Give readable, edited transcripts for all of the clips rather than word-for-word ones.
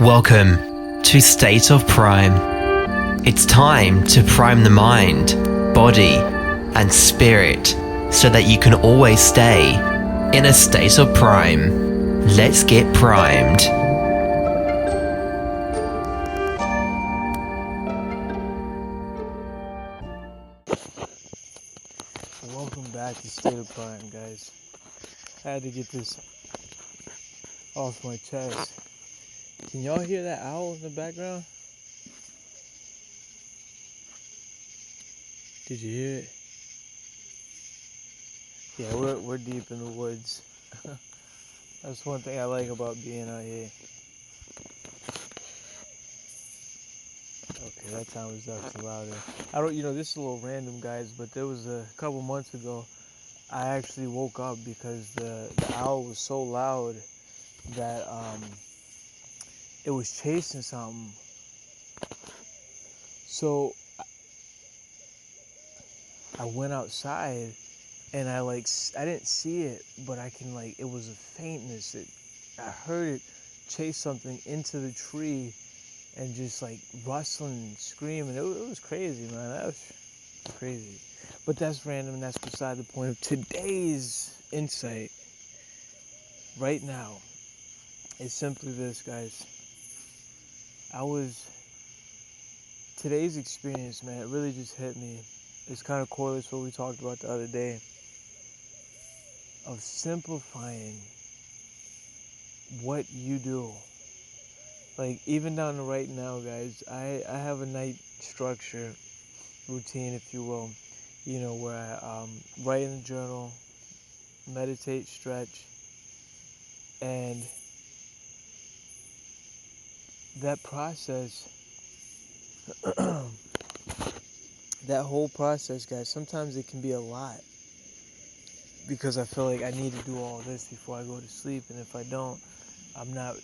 Welcome to State of Prime. It's time to prime the mind, body, and spirit so that you can always stay in a state of prime. Let's get primed. Welcome back to State of Prime, guys. I had to get this off my chest. Can y'all hear that owl in the background? Did you hear it? Yeah, we're deep in the woods. That's one thing I like about being out here. Okay, that time was definitely louder. This is a little random, guys, but there was a couple months ago, I actually woke up because the owl was so loud that it was chasing something. So I went outside and I didn't see it, but it was a faintness. I heard it chase something into the tree and just rustling and screaming. It was crazy, man. That was crazy. But that's random, and that's beside the point of today's insight right now. It's simply this, guys. Today's experience, man, it really just hit me. It's kind of correlates to what we talked about the other day of simplifying what you do. Even down to right now, guys, I have a night structure routine, if you will, where I write in the journal, meditate, stretch, and that process, that whole process, guys, sometimes it can be a lot because I feel like I need to do all this before I go to sleep, and if I don't, I'm not,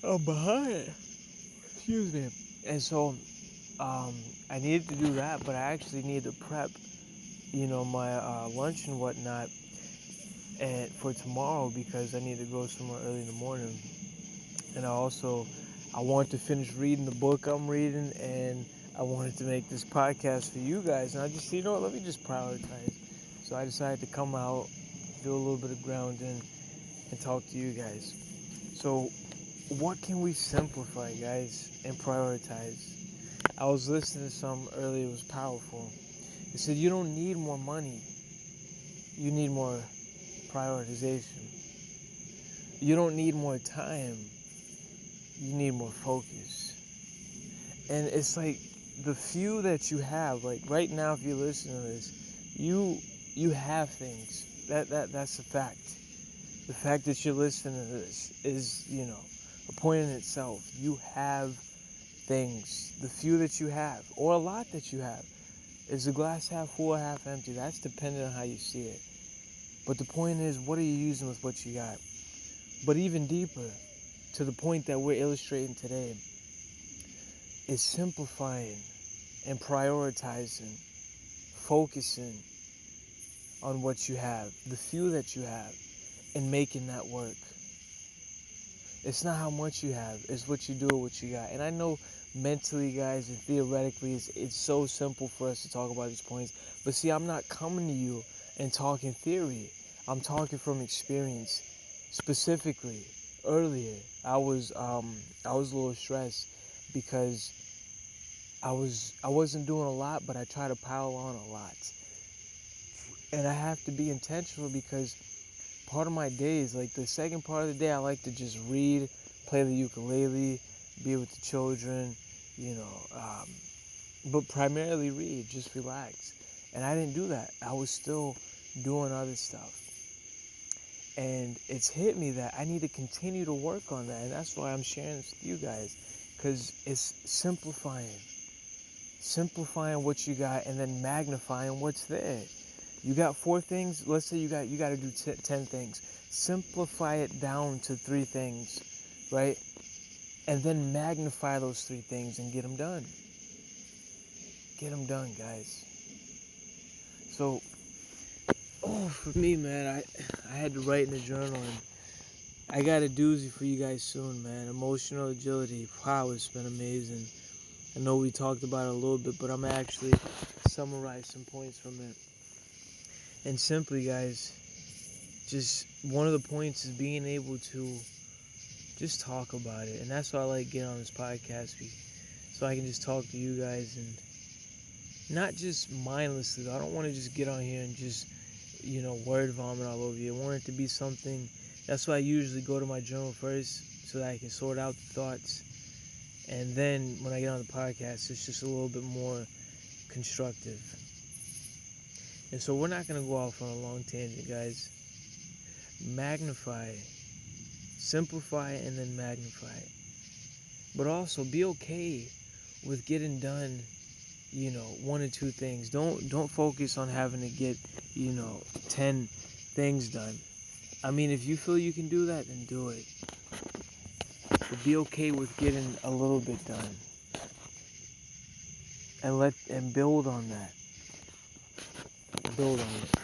I'm behind. Excuse me. And so I needed to do that, but I actually need to prep, my lunch and whatnot and for tomorrow because I need to go somewhere early in the morning. And I want to finish reading the book I'm reading, and I wanted to make this podcast for you guys. And I just, let me just prioritize. So I decided to come out, do a little bit of grounding, and talk to you guys. So what can we simplify, guys, and prioritize? I was listening to some earlier, it was powerful. It said you don't need more money, you need more prioritization. You don't need more time, you need more focus. And it's like the few that you have, like right now if you're listening to this, you have things. That's a fact. The fact that you're listening to this is, a point in itself. You have things. The few that you have, or a lot that you have. Is the glass half full or half empty? That's dependent on how you see it. But the point is, what are you using with what you got? But even deeper, to the point that we're illustrating today, is simplifying and prioritizing, focusing on what you have, the few that you have, and making that work. It's not how much you have, it's what you do with what you got. And I know mentally, guys, and theoretically, it's so simple for us to talk about these points. But see, I'm not coming to you and talking theory. I'm talking from experience. Specifically, earlier, I was a little stressed because I wasn't doing a lot, but I try to pile on a lot. And I have to be intentional because part of my days, like the second part of the day, I like to just read, play the ukulele, be with the children, but primarily read, just relax. And I didn't do that. I was still doing other stuff. And it's hit me that I need to continue to work on that. And that's why I'm sharing this with you guys, because it's simplifying what you got and then magnifying what's there. You got 4 things. Let's say you got to do 10 things. Simplify it down to 3 things, right? And then magnify those 3 things and get them done. Get them done, guys. So, for me, man, I had to write in the journal, and I got a doozy for you guys soon, man. Emotional agility. Wow, it's been amazing. I know we talked about it a little bit, but I'm actually summarize some points from it. And simply, guys, just one of the points is being able to just talk about it. And that's why I like getting on this podcast, so I can just talk to you guys and not just mindlessly. I don't want to just get on here and just, word vomit all over you. I want it to be something. That's why I usually go to my journal first so that I can sort out the thoughts. And then when I get on the podcast, it's just a little bit more constructive. And so we're not going to go off on a long tangent, guys. Magnify, simplify, and then magnify. But also be okay with getting done, one or two things. Don't focus on having to get, 10 things done. I mean, if you feel you can do that, then do it. But be okay with getting a little bit done. And build on that. Build on it.